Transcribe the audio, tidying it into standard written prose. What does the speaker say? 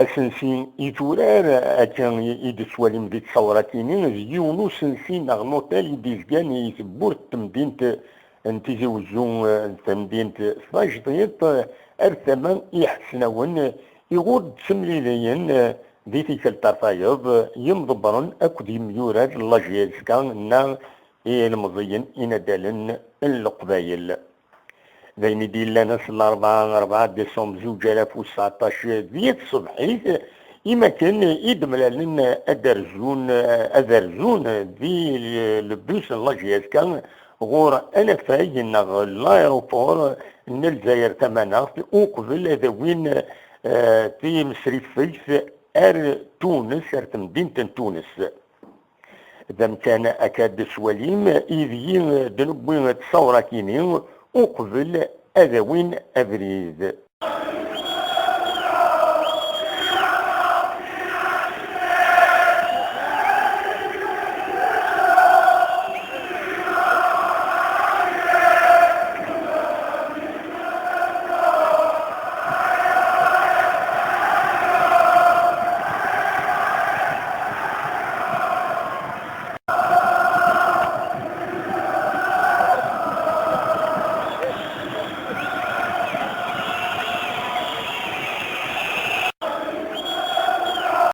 أسنسين يتورار أكان يدسوالي مدي تصوراتيني يونو سنسين نغنوتال يديزكان يثبور تمدينة انتيزي وزون تمدينة سلاجطيط أرثمان يحسنون يغود سمليليين دي تيك الطرفايض يمضبرن أكد يميورات اللاجيزكان نا المضيين إندالن القبايل ذين دي لنا في 4 ديسمبر 2019 ذيت صبحيت إما كان يدمل لنا أدرزون ذي البوس اللاجيز كان غور أنا فاين الأيروبور من الجزائر تماناغ وقبل هذا وين في مصريف فيس تونس مدينة تونس إذا كان أكاد سواليم إذ دنبوين تصورة كينين وقبل أذوين أبريد